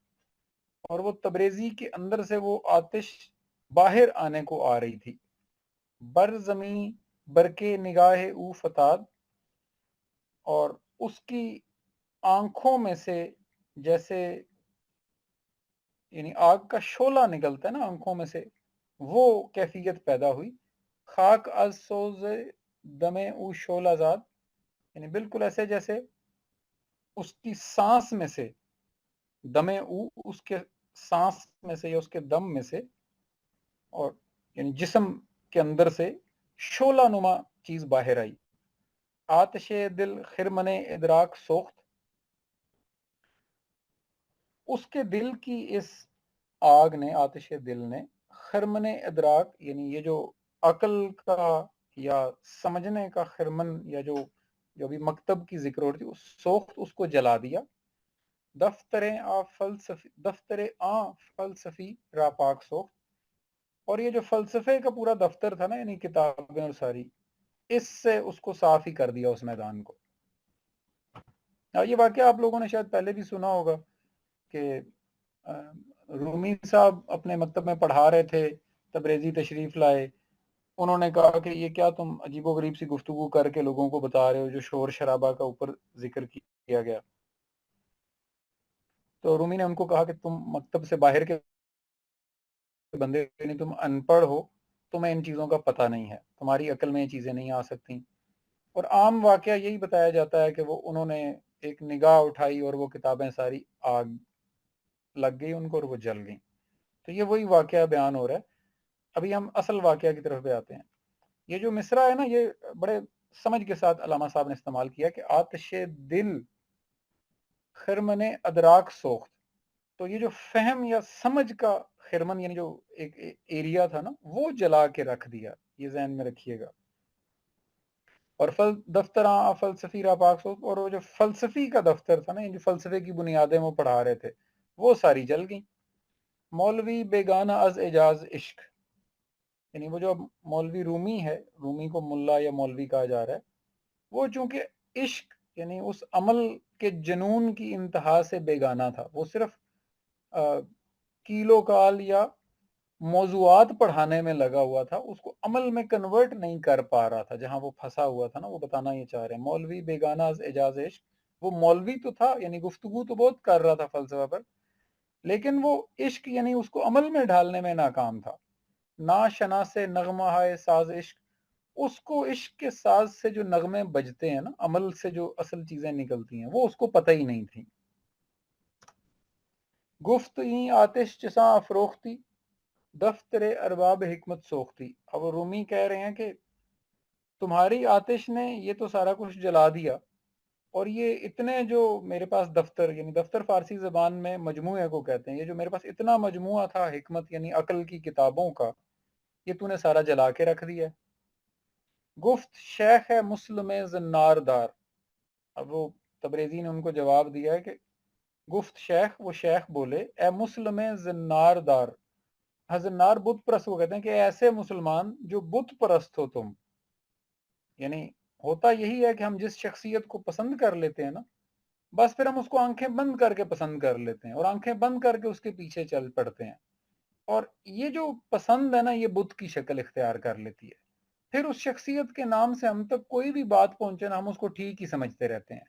اور وہ تبریزی کے اندر سے وہ آتش باہر آنے کو آ رہی تھی. بر زمیں برکے نگاہ او فتاد، اور اس کی آنکھوں میں سے جیسے یعنی آگ کا شعلہ نکلتا ہے نا آنکھوں میں سے، وہ کیفیت پیدا ہوئی. خاک از سوز دمے او شعلہ زاد، یعنی بالکل ایسے جیسے اس کی سانس میں سے، دمے او اس کے سانس میں سے یا اس کے دم میں سے، اور یعنی جسم کے اندر سے شعلہ نما چیز باہر آئی. آتش دل خرمن ادراک سوخت، اس کے دل کی اس آگ نے، آتش دل نے، خرمن ادراک یعنی یہ جو عقل کا یا سمجھنے کا خرمن، یا جو بھی مکتب کی ذکر ہو رہی تھی، اس سوخت اس کو جلا دیا. دفتر فلسفی را پاک سوخت، اور یہ جو فلسفے کا پورا دفتر تھا نا، یعنی کتابیں اور ساری، اس سے اس کو صاف ہی کر دیا اس میدان کو. یہ واقعہ آپ لوگوں نے شاید پہلے بھی سنا ہوگا کہ رومی صاحب اپنے مکتب میں پڑھا رہے تھے، تبریزی تشریف لائے، انہوں نے کہا کہ یہ کیا تم عجیب و غریب سی گفتگو کر کے لوگوں کو بتا رہے ہو جو شور شرابہ کا اوپر ذکر کیا گیا. تو رومی نے ان کو کہا کہ تم مکتب سے باہر کے بندے، یعنی تم ان پڑھ ہو، تمہیں ان چیزوں کا پتہ نہیں ہے، تمہاری عقل میں یہ چیزیں نہیں آ سکتی. اور عام واقعہ یہی بتایا جاتا ہے کہ وہ انہوں نے ایک نگاہ اٹھائی اور وہ کتابیں ساری آگ لگ گئی ان کو اور وہ جل گئیں. تو یہ وہی واقعہ بیان ہو رہا ہے. ابھی ہم اصل واقعہ کی طرف پہ آتے ہیں. یہ جو مصرع ہے نا، یہ بڑے سمجھ کے ساتھ علامہ صاحب نے استعمال کیا کہ آتش دل خرمن ادراک سوخت. تو یہ جو فہم یا سمجھ کا خرمن، یعنی جو ایک ایریا تھا نا، وہ جلا کے رکھ دیا. یہ ذہن میں رکھیے گا. اور دفتر فلسفی را پاک سوخت، اور وہ جو فلسفی کا دفتر تھا نا، جو فلسفے کی بنیادیں وہ پڑھا رہے تھے، وہ ساری جل گئیں. مولوی بیگانہ از اعجاز عشق، یعنی وہ جو مولوی رومی ہے، رومی کو ملا یا مولوی کہا جا رہا ہے، وہ چونکہ عشق یعنی اس عمل کے جنون کی انتہا سے بیگانہ تھا. وہ صرف کیلو کال یا موضوعات پڑھانے میں لگا ہوا تھا، اس کو عمل میں کنورٹ نہیں کر پا رہا تھا. جہاں وہ پھنسا ہوا تھا نا، وہ بتانا یہ چاہ رہے ہیں. مولوی بیگانہ از اعجاز عشق، وہ مولوی تو تھا، یعنی گفتگو تو بہت کر رہا تھا فلسفہ پر، لیکن وہ عشق یعنی اس کو عمل میں ڈھالنے میں ناکام تھا. نا شنا سے نغمہ ہے ساز عشق، اس کو عشق کے ساز سے جو نغمے بجتے ہیں نا، عمل سے جو اصل چیزیں نکلتی ہیں، وہ اس کو پتہ ہی نہیں تھی. گفت این آتش چساں افروختی دفتر ارباب حکمت سوختی. اب رومی کہہ رہے ہیں کہ تمہاری آتش نے یہ تو سارا کچھ جلا دیا، اور یہ اتنے جو میرے پاس دفتر، یعنی دفتر فارسی زبان میں مجموعے کو کہتے ہیں، یہ جو میرے پاس اتنا مجموعہ تھا حکمت یعنی عقل کی کتابوں کا، یہ تو نے سارا جلا کے رکھ دیا. گفت شیخ مسلم زنار دار. اب وہ تبریزی نے ان کو جواب دیا ہے کہ گفت شیخ، وہ شیخ بولے، اے مسلم زنار دار. زنار بت پرست کو کہتے ہیں کہ ایسے مسلمان جو بت پرست ہو تم. یعنی ہوتا یہی ہے کہ ہم جس شخصیت کو پسند کر لیتے ہیں نا، بس پھر ہم اس کو آنکھیں بند کر کے پسند کر لیتے ہیں، اور آنکھیں بند کر کے اس کے پیچھے چل پڑتے ہیں. اور یہ جو پسند ہے نا، یہ بت کی شکل اختیار کر لیتی ہے. फिर उस शख्सियत के नाम से हम तक कोई भी बात पहुंचे ना, हम उसको ठीक ही समझते रहते हैं,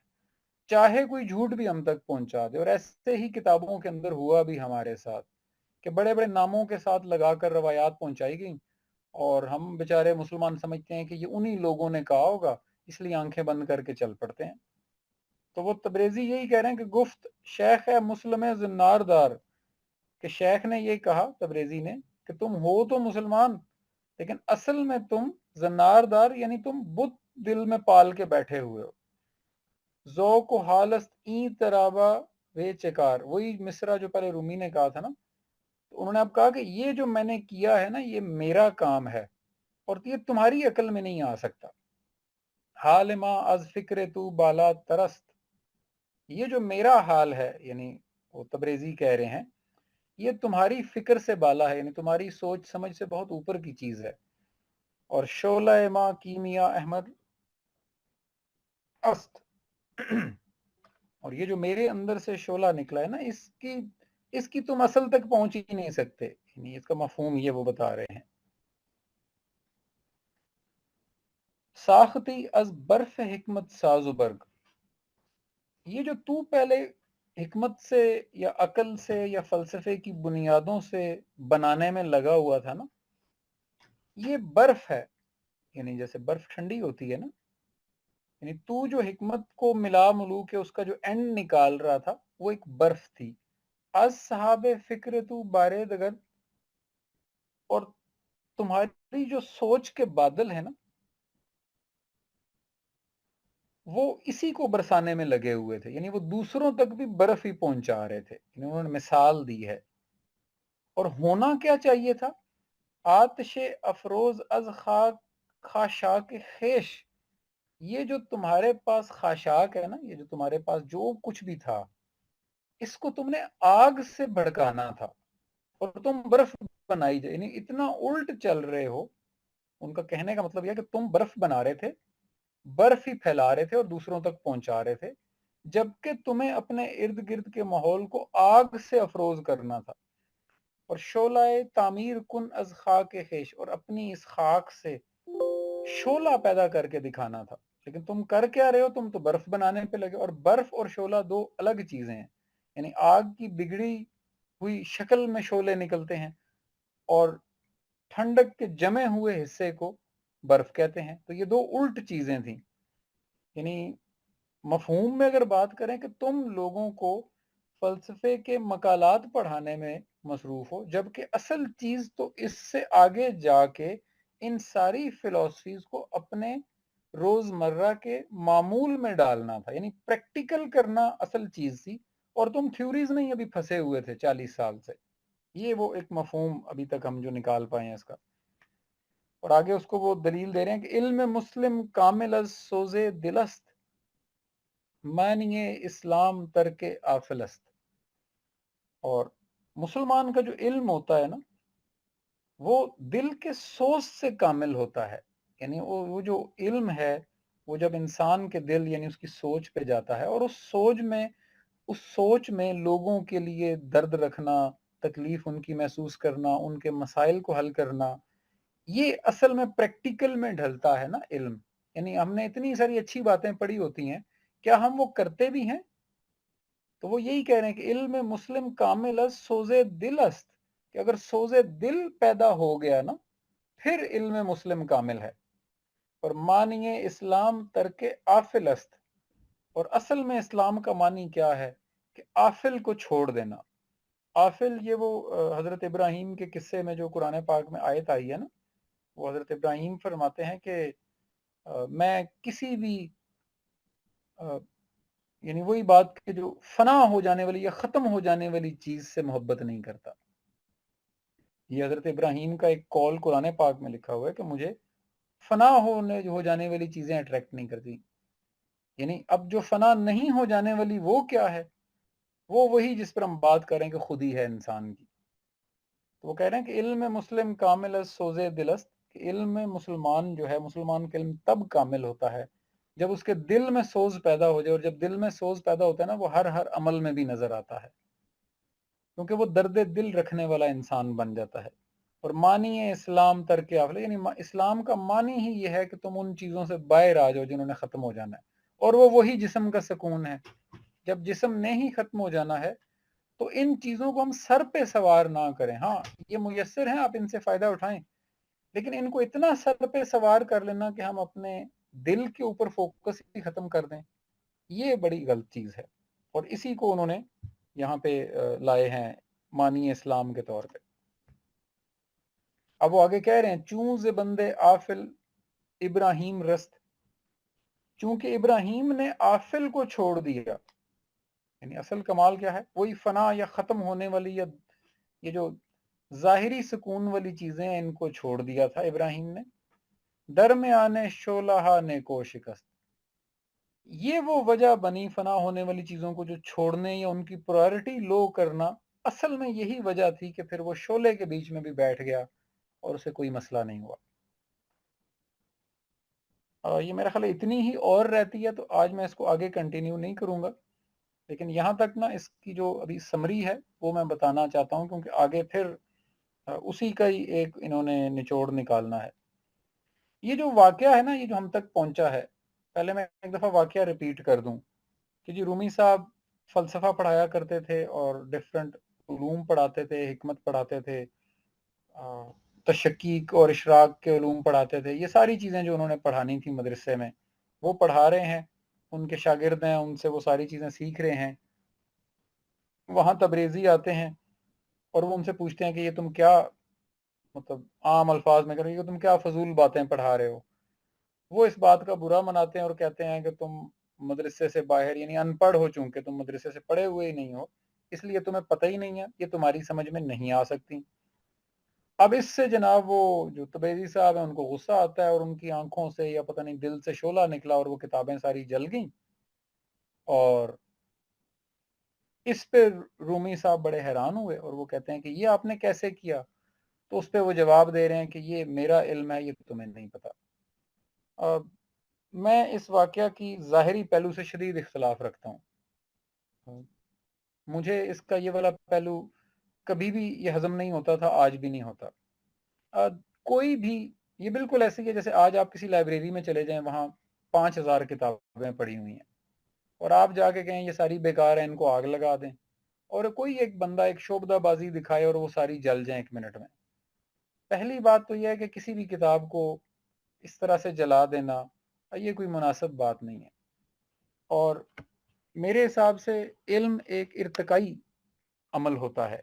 चाहे कोई झूठ भी हम तक पहुंचा दे। और ऐसे ही किताबों के अंदर हुआ भी हमारे साथ कि बड़े बड़े नामों के साथ लगाकर रवायात पहुंचाई गई, और हम बेचारे मुसलमान समझते हैं कि ये उन्हीं लोगों ने कहा होगा, इसलिए आंखें बंद करके चल पड़ते हैं। तो वो तबरेजी यही कह रहे हैं कि गुफ्त शेख है मुस्लिम जिन्नारदार, कि शेख ने ये कहा, तबरेजी ने, कि तुम हो तो मुसलमान, लेकिन असल में तुम जन्नारदार यानी तुम बुत दिल में पाल के बैठे हुए हो। जो को हालस्त ई तराबा वे चकार, वही मिसरा जो पहले रूमी ने कहा था ना, तो उन्होंने अब कहा कि ये जो मैंने किया है ना, ये मेरा काम है और ये तुम्हारी अकल में नहीं आ सकता। हाल मां अज फिक्र तू बाला तरस्त, ये जो मेरा हाल है, यानी वो तबरेजी कह रहे हैं, ये तुम्हारी फिक्र से बाला है, यानी तुम्हारी सोच समझ से बहुत ऊपर की चीज है। और शोला मां कीमिया अहमद अस्त और ये जो मेरे अंदर से शोला निकला है ना, इसकी इसकी तुम असल तक पहुंच ही नहीं सकते, यानी इसका मफहूम ये वो बता रहे हैं। साख्ती अज बर्फ हिकमत साजुबर्ग, ये जो तू पहले हिकमत से या अकल से या फलसफे की बुनियादों से बनाने में लगा हुआ था ना, ये बर्फ है, यानी जैसे बर्फ ठंडी होती है ना, यानी तू जो हिकमत को मिला मुलू के उसका जो एंड निकाल रहा था, वो एक बर्फ थी। अज साहब फिक्र तू बारे दगर, और तुम्हारी जो सोच के बादल है ना, वो इसी को बरसाने में लगे हुए थे, यानी वो दूसरों तक भी बर्फ ही पहुंचा रहे थे। उन्होंने मिसाल दी है। और होना क्या चाहिए था, आतशे अफरोज अज खाक खाशाक खेश, ये जो तुम्हारे पास खाशाक है ना, ये जो तुम्हारे पास जो कुछ भी था, इसको तुमने आग से भड़काना था और तुम बर्फ बनाई जाए, यानी इतना उल्ट चल रहे हो। उनका कहने का मतलब यह कि तुम बर्फ बना रहे थे, बर्फ ही फैला रहे थे और दूसरों तक पहुंचा रहे थे, जबकि तुम्हें अपने इर्द गिर्द के माहौल को आग से अफरोज करना था। और शोलाए तामीर कुन अज खाक खेश, और अपनी इस खाक से शोला पैदा करके दिखाना था। लेकिन तुम कर क्या रहे हो, तुम तो बर्फ बनाने पे लगे। और बर्फ और शोला दो अलग चीजें हैं, यानी आग की बिगड़ी हुई शक्ल में शोले निकलते हैं और ठंडक के जमे हुए हिस्से को बर्फ कहते हैं। तो ये दो उल्ट चीजें थी। यानी मफहूम में अगर बात करें कि तुम लोगों को फलसफे के मकालात पढ़ाने में मसरूफ हो, जबकि असल चीज तो इससे आगे जाके इन सारी फिलॉसफीज को अपने रोजमर्रा के मामूल में डालना था, यानी प्रैक्टिकल करना असल चीज थी। और तुम थ्योरीज में ही अभी फंसे हुए थे 40 साल से। ये वो एक मफहूम अभी तक हम जो निकाल पाए हैं इसका। और आगे उसको वो दलील दे रहे हैं कि इल्म मुस्लिम कामिल सोजे दिलस्त, मानिए इस्लाम तरके आफिलस्त। और मुसलमान का जो इल्म होता है ना, वो दिल के सोच से कामिल होता है। यानी वो जो इल्म है, वो जब इंसान के दिल यानी उसकी सोच पे जाता है, और उस सोच में लोगों के लिए दर्द रखना, तकलीफ उनकी महसूस करना, उनके मसाइल को हल करना, ये असल में प्रैक्टिकल में ढलता है ना इल्म। यानी हमने इतनी सारी अच्छी बातें पढ़ी होती हैं, क्या हम वो करते भी हैं? तो वो यही कह रहे हैं कि इल्म मुस्लिम कामिल सोजे दिल अस्त, कि अगर सोजे दिल पैदा हो गया ना, फिर इल्म मुस्लिम कामिल है। और मानिए इस्लाम तरके आफिल अस्त, और असल में इस्लाम का मानी क्या है कि आफिल को छोड़ देना। आफिल ये वो हजरत इब्राहिम के किस्से में जो कुरान पाक में आयत आई है ना, वो हजरत इब्राहिम फरमाते हैं कि मैं किसी भी यानी वही बात कि जो फना हो जाने वाली या खत्म हो जाने वाली चीज से मोहब्बत नहीं करता। ये हजरत इब्राहिम का एक कॉल कुरान पाक में लिखा हुआ है कि मुझे फना हो जाने वाली चीजें अट्रैक्ट नहीं करती। यानी अब जो फना नहीं हो जाने वाली वो क्या है, वो वही जिस पर हम बात करें कि खुद ही है इंसान की। तो वो कह रहे हैं कि इल्म मुस्लिम कामिल सोजे दिलस्त, कि इल्म मुसलमान जो है, मुसलमान का इल्म तब कामिल होता है जब उसके दिल में सोज पैदा हो जाए। और जब दिल में सोज पैदा होता है ना, वो हर हर अमल में भी नजर आता है, क्योंकि वो दर्द दिल रखने वाला इंसान बन जाता है। और मानिए इस्लाम तर्क आफिल, यानी इस्लाम का मानी ही ये है कि तुम उन चीज़ों से बाहर आ जाओ जिन्होंने ख़त्म हो जाना है, और वो वही जिस्म का सुकून है। जब जिस्म ने ही ख़त्म हो जाना है तो इन चीज़ों को हम सर पे सवार ना करें। हाँ, ये मुयस्सर हैं, आप इनसे फ़ायदा उठाएं, लेकिन इनको इतना सर पे सवार कर लेना कि हम अपने दिल के ऊपर फोकस ही ख़त्म कर दें, ये बड़ी गलत चीज़ है। और इसी को उन्होंने यहाँ पे लाए हैं मानी इस्लाम के तौर पे। अब वो आगे कह रहे हैं, चूँ ज़ बंदे आफिल इब्राहिम रस्त, चूंकि इब्राहिम ने आफिल को छोड़ दिया, यानी असल कमाल क्या है, वही फना या ख़त्म होने वाली या ये जो ज़ाहिरी सुकून वाली चीज़ें हैं, इनको छोड़ दिया था इब्राहिम ने। दरमियाने शोलाहा ने को शिकस्त, ये वो वजह बनी फना होने वाली चीज़ों को जो छोड़ने या उनकी प्रायोरिटी लो करना, असल में यही वजह थी कि फिर वो शोले के बीच में भी बैठ गया और उसे कोई मसला नहीं हुआ। ये मेरा ख्याल इतनी ही और रहती है, तो आज मैं इसको आगे कंटिन्यू नहीं करूँगा, लेकिन यहाँ तक ना इसकी जो अभी समरी है वो मैं बताना चाहता हूँ, क्योंकि आगे फिर उसी का ही एक इन्होंने निचोड़ निकालना है। ये जो वाकया है ना, ये जो हम तक पहुंचा है, पहले मैं एक दफ़ा वाकया रिपीट कर दूं कि जी रूमी साहब फ़लसफ़ा पढ़ाया करते थे और डिफरेंट उलूम पढ़ाते थे, हिकमत पढ़ाते थे, तशक्कीक और इशराक के उलूम पढ़ाते थे। ये सारी चीज़ें जो उन्होंने पढ़ानी थी मदरसे में वो पढ़ा रहे हैं, उनके शागिर्द हैं, उनसे वो सारी चीज़ें सीख रहे हैं। वहाँ तबरेज़ी आते हैं और वो उनसे पूछते हैं कि ये तुम क्या, मतलब आम अल्फाज में करें, ये तुम क्या फजूल बातें पढ़ा रहे हो। वो इस बात का बुरा मनाते हैं और कहते हैं कि तुम मदरसे से बाहर, यानी अनपढ़ हो, चूंकि तुम मदरसे से पढ़े हुए ही नहीं हो, इसलिए तुम्हें पता ही नहीं है, ये तुम्हारी समझ में नहीं आ सकती। अब इससे जनाब वो जो तबेजी साहब हैं उनको गुस्सा आता है और उनकी आंखों से या पता नहीं दिल से शोला निकला और वो किताबें सारी जल गईं। और इस पे रूमी साहब बड़े हैरान हुए और वो कहते हैं कि ये आपने कैसे किया। तो उस पे वो जवाब दे रहे हैं कि ये मेरा इल्म है, ये तुम्हें नहीं पता। अब मैं इस वाकया की ज़ाहिरी पहलू से शदीद इख्तलाफ रखता हूँ। मुझे इसका ये वाला पहलू कभी भी ये हजम नहीं होता था, आज भी नहीं होता। अ, कोई भी, ये बिल्कुल ऐसी है जैसे आज आप किसी लाइब्रेरी में चले जाएं, वहाँ 5,000 किताबें पड़ी हुई हैं और आप जाके कहें ये सारी बेकार है, इनको आग लगा दें, और कोई एक बंदा एक शोबदाबाजी दिखाए और वो सारी जल जाए 1 मिनट में। पहली बात तो यह है कि किसी भी किताब को इस तरह से जला देना ये कोई मुनासिब बात नहीं है। और मेरे हिसाब से इल्म एक इर्तकाई अमल होता है,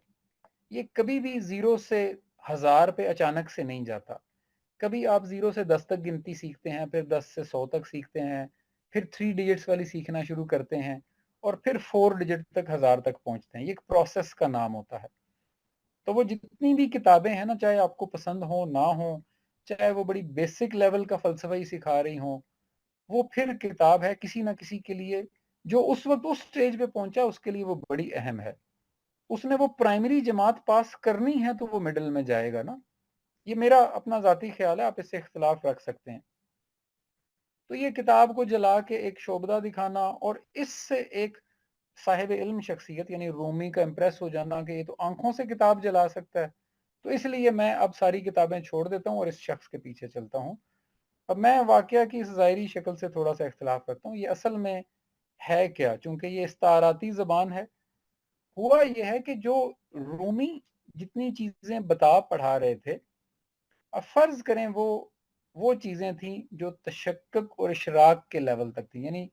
ये कभी भी ज़ीरो से 1000 पे अचानक से नहीं जाता। कभी आप 0 से 10 तक गिनती सीखते हैं, फिर 10 से 100 तक सीखते हैं, फिर 3 डिजिट्स वाली सीखना शुरू करते हैं और फिर 4 डिजिट तक 1000 तक पहुंचते हैं। ये एक प्रोसेस का नाम होता है। तो वो जितनी भी किताबें हैं ना, चाहे आपको पसंद हो ना हो, चाहे वो बड़ी बेसिक लेवल का फ़लसफ़ा ही सिखा रही हो, वो फिर किताब है किसी ना किसी के लिए, जो उस वक़्त उस स्टेज पे पहुंचा उसके लिए वो बड़ी अहम है। उसने वो प्राइमरी जमात पास करनी है तो वो मिडल में जाएगा ना। ये मेरा अपना ज़ाती ख़्याल है, आप इससे इख्तिलाफ़ रख सकते हैं। तो ये किताब को जला के एक शोभा दिखाना और इससे एक साहिब इल्म शख्सियत यानी रूमी का इम्प्रेस हो जाना कि ये तो आंखों से किताब जला सकता है, तो इसलिए मैं अब सारी किताबें छोड़ देता हूँ और इस शख्स के पीछे चलता हूँ। अब मैं वाकया की इस ज़ाहिरी शक्ल से थोड़ा सा इख्तिलाफ रखता हूँ, ये असल में है क्या, चूंकि ये इस्ताराती ज़बान है। हुआ ये है कि जो रूमी जितनी चीज़ें बता पढ़ा रहे थे, अब फ़र्ज़ करें वो चीज़ें थी जो तशक्कुक और इशराक के लेवल तक थी। यानी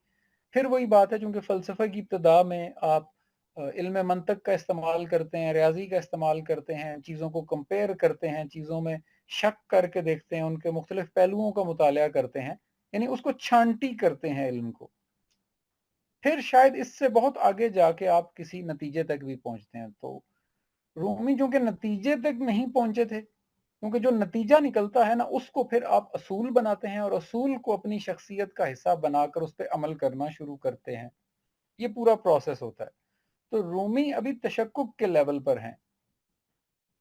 फिर वही बात है, चूँकि फ़लसफ़े की इब्तिदा में आप इल्म मंतक का इस्तेमाल करते हैं, रियाज़ी का इस्तेमाल करते हैं, चीज़ों को कंपेयर करते हैं, चीज़ों में शक करके देखते हैं, उनके मुख्तलिफ पहलुओं का मुताला करते हैं, यानी उसको छांटी करते हैं इल्म को। फिर शायद इससे बहुत आगे जाके आप किसी नतीजे तक भी पहुँचते हैं। तो रूमी चूँकि नतीजे तक नहीं पहुँचे थे, क्योंकि जो नतीजा निकलता है ना उसको फिर आप असूल बनाते हैं और असूल को अपनी शख्सियत का हिस्सा बनाकर उस पर अमल करना शुरू करते हैं। ये पूरा प्रोसेस होता है। तो रूमी अभी तशक्कुक के लेवल पर हैं।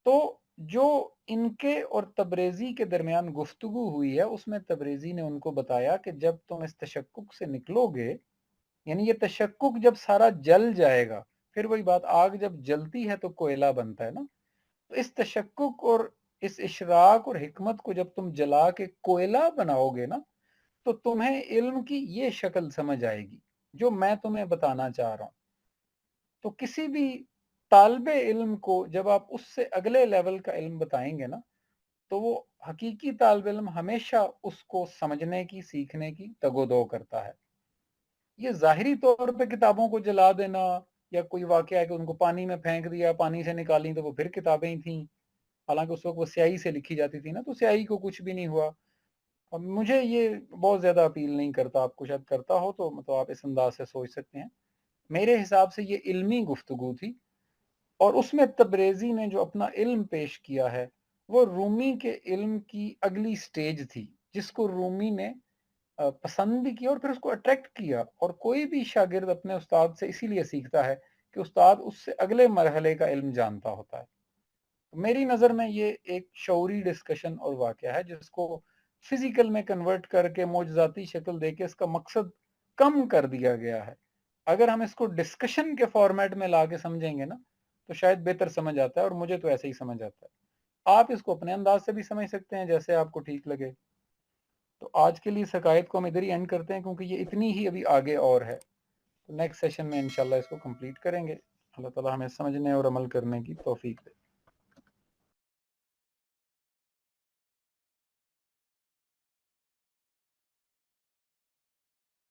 तो जो इनके और तबरेज़ी के दरमियान गुफ्तगू हुई है उसमें तबरेज़ी ने उनको बताया कि जब तुम इस तशक्कुक से निकलोगे, यानी ये तशक्कुक जब सारा जल जाएगा, फिर वही बात, आग जब जलती है तो कोयला बनता है ना, तो इस तशक्कुक और इस इशराक और हिकमत को जब तुम जला के कोयला बनाओगे ना, तो तुम्हें इल्म की ये शक्ल समझ आएगी जो मैं तुम्हें बताना चाह रहा हूं। तो किसी भी तालिबे इल्म को जब आप उससे अगले लेवल का इल्म बताएंगे ना, तो वो हकीकी तालिब इल्म हमेशा उसको समझने की, सीखने की तगोदो करता है। ये ज़ाहिरी तौर पे किताबों को जला देना या कोई वाक़या है कि उनको पानी में फेंक दिया, पानी से निकाली तो वो फिर किताबें ही थीं। हालाँकि उस वक़्त वो स्याही से लिखी जाती थी ना, तो स्याही को कुछ भी नहीं हुआ। अब मुझे ये बहुत ज़्यादा अपील नहीं करता, आपको शायद करता हो तो मतलब आप इस अंदाज़ से सोच सकते हैं। मेरे हिसाब से ये इल्मी गुफ्तगू थी और उसमें तबरेज़ी ने जो अपना इल्म पेश किया है, वो रूमी के इल्म की अगली स्टेज थी, जिसको रूमी ने पसंद भी किया और फिर उसको अट्रैक्ट किया। और कोई भी शागिर्द अपने उस्ताद से इसीलिए सीखता है कि उस्ताद उससे अगले मरहले का इल्म जानता होता है। तो मेरी नज़र में ये एक शऊरी डिस्कशन और वाक़या है जिसको फिजिकल में कन्वर्ट करके मौजज़ाती शक्ल देके इसका मकसद कम कर दिया गया है। अगर हम इसको डिस्कशन के फॉर्मेट में ला के समझेंगे ना, तो शायद बेहतर समझ आता है, और मुझे तो ऐसे ही समझ आता है। आप इसको अपने अंदाज से भी समझ सकते हैं जैसे आपको ठीक लगे। तो आज के लिए शिकायत को हम इधर ही एंड करते हैं, क्योंकि ये इतनी ही अभी आगे और है। तो नेक्स्ट सेशन में इंशाल्लाह इसको कंप्लीट करेंगे। अल्लाह ताला हमें समझने और अमल करने की तौफीक दे।